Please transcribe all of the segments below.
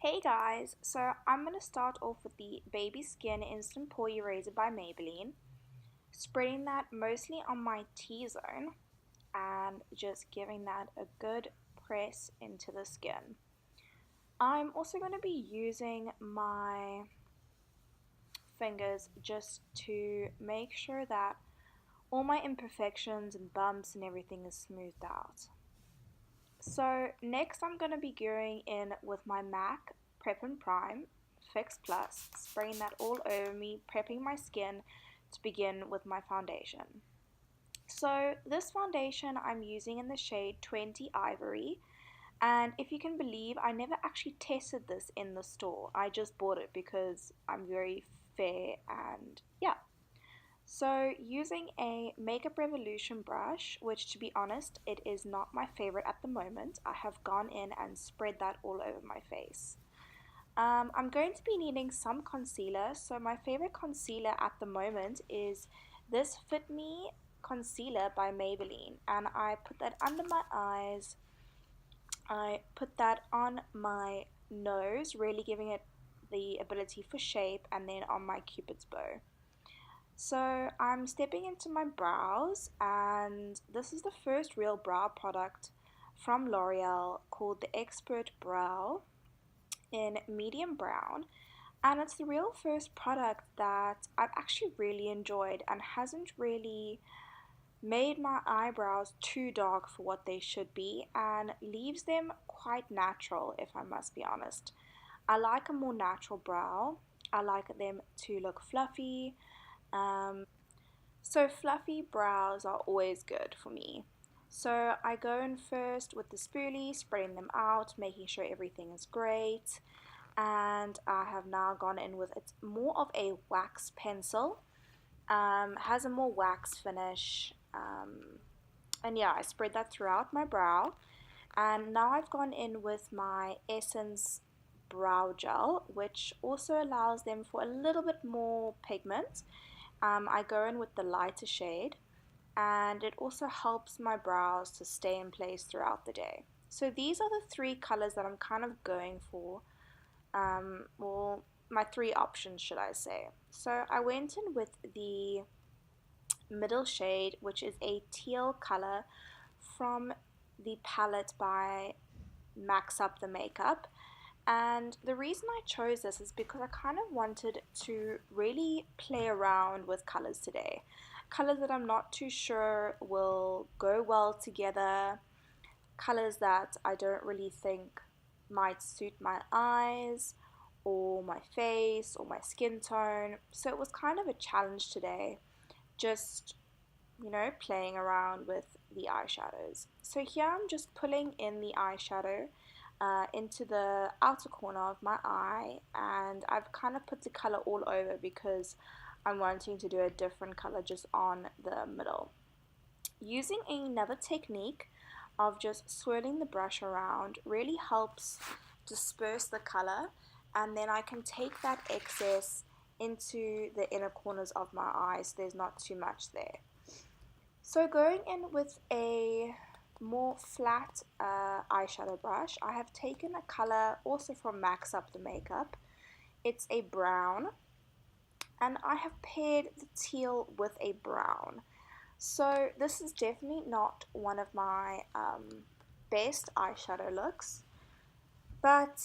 Hey guys, so I'm going to start off with the Baby Skin Instant Pore Eraser by Maybelline, spreading that mostly on my T-zone and just giving that a good press into the skin. I'm also going to be using my fingers just to make sure that all my imperfections and bumps and everything is smoothed out. So next I'm going to be going in with my MAC Prep and Prime Fix Plus, spraying that all over me, prepping my skin to begin with my foundation. So this foundation I'm using in the shade 20 Ivory, and if you can believe, I never actually tested this in the store. I just bought it because I'm very fair and yeah. So using a Makeup Revolution brush, which to be honest, it is not my favorite at the moment. I have gone in and spread that all over my face. I'm going to be needing some concealer. So my favorite concealer at the moment is this Fit Me concealer by Maybelline. And I put that under my eyes. I put that on my nose, really giving it the ability for shape, and then on my cupid's bow. So I'm stepping into my brows, and this is the first real brow product from L'Oreal called the Expert Brow in medium brown, and it's the real first product that I've actually really enjoyed and hasn't really made my eyebrows too dark for what they should be and leaves them quite natural, if I must be honest. I like a more natural brow. I like them to look fluffy. So fluffy brows are always good for me. So I go in first with the spoolie, spreading them out, making sure everything is great. And I have now gone in with, it's more of a wax pencil. Has a more wax finish. And yeah, I spread that throughout my brow. And now I've gone in with my Essence brow gel, which also allows them for a little bit more pigment. I go in with the lighter shade, and it also helps my brows to stay in place throughout the day. So these are the three colors that I'm kind of going for, well, my three options, should I say. So I went in with the middle shade, which is a teal color from the palette by Max Up the Makeup. And the reason I chose this is because I kind of wanted to really play around with colors today. Colors that I'm not too sure will go well together, colors that I don't really think might suit my eyes or my face or my skin tone. So it was kind of a challenge today, just, playing around with the eyeshadows. So here I'm just pulling in the eyeshadow into the outer corner of my eye, and I've kind of put the color all over because I'm wanting to do a different color just on the middle. Using another technique of just swirling the brush around really helps disperse the color, and then I can take that excess into the inner corners of my eyes so there's not too much there. So going in with a more flat eyeshadow brush, I have taken a color also from Max Up the Makeup. It's a brown, and I have paired the teal with a brown. So this is definitely not one of my best eyeshadow looks, but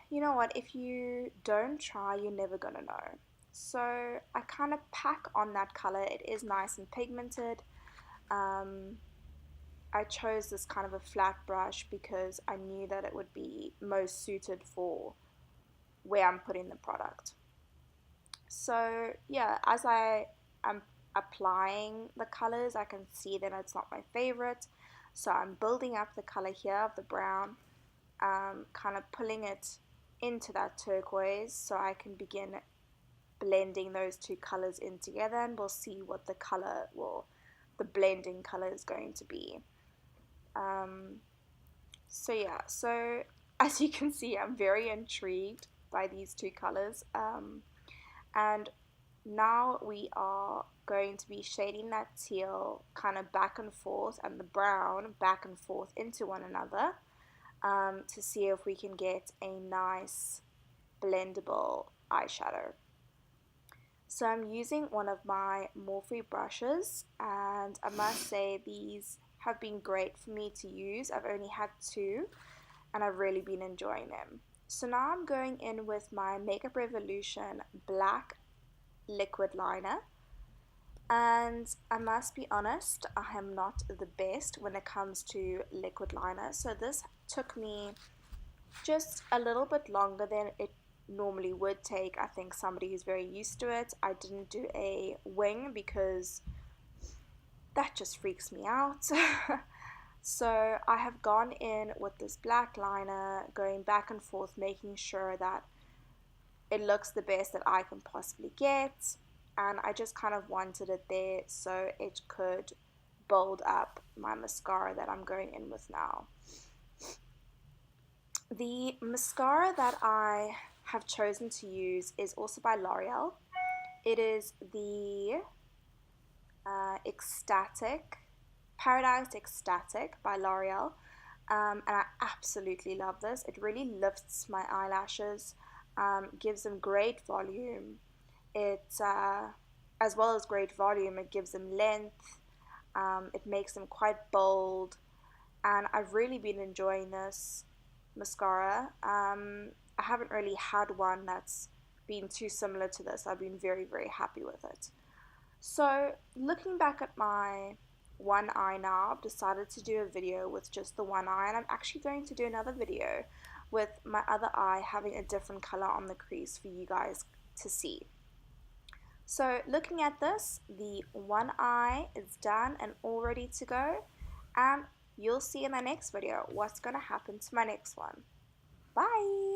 you know what, if you don't try, you're never gonna know. So I kind of pack on that color. It is nice and pigmented. I chose this kind of a flat brush because I knew that it would be most suited for where I'm putting the product. So yeah, as I am applying the colors, I can see that it's not my favorite. So I'm building up the color here of the brown, kind of pulling it into that turquoise so I can begin blending those two colors in together, and we'll see what the color, well, the blending color is going to be. So yeah, so as you can see, I'm very intrigued by these two colors, and now we are going to be shading that teal kind of back and forth and the brown back and forth into one another, to see if we can get a nice blendable eyeshadow. So I'm using one of my Morphe brushes, and I must say these have been great for me to use. I've only had two and I've really been enjoying them. So now I'm going in with my Makeup Revolution black liquid liner, and I must be honest, I am not the best when it comes to liquid liner, so this took me just a little bit longer than it normally would take. I think somebody who's very used to it. I didn't do a wing because that just freaks me out. So I have gone in with this black liner, going back and forth, making sure that it looks the best that I can possibly get. And I just kind of wanted it there so it could build up my mascara that I'm going in with now. The mascara that I have chosen to use is also by L'Oreal. It is the Paradise Ecstatic by L'Oreal. And I absolutely love this. It really lifts my eyelashes, gives them great volume. As well as great volume, it gives them length. It makes them quite bold. And I've really been enjoying this mascara. I haven't really had one that's been too similar to this. I've been very, very happy with it. So looking back at my one eye now, I've decided to do a video with just the one eye, and I'm actually going to do another video with my other eye having a different color on the crease for you guys to see. So looking at this, the one eye is done and all ready to go, and you'll see in the next video what's going to happen to my next one. Bye!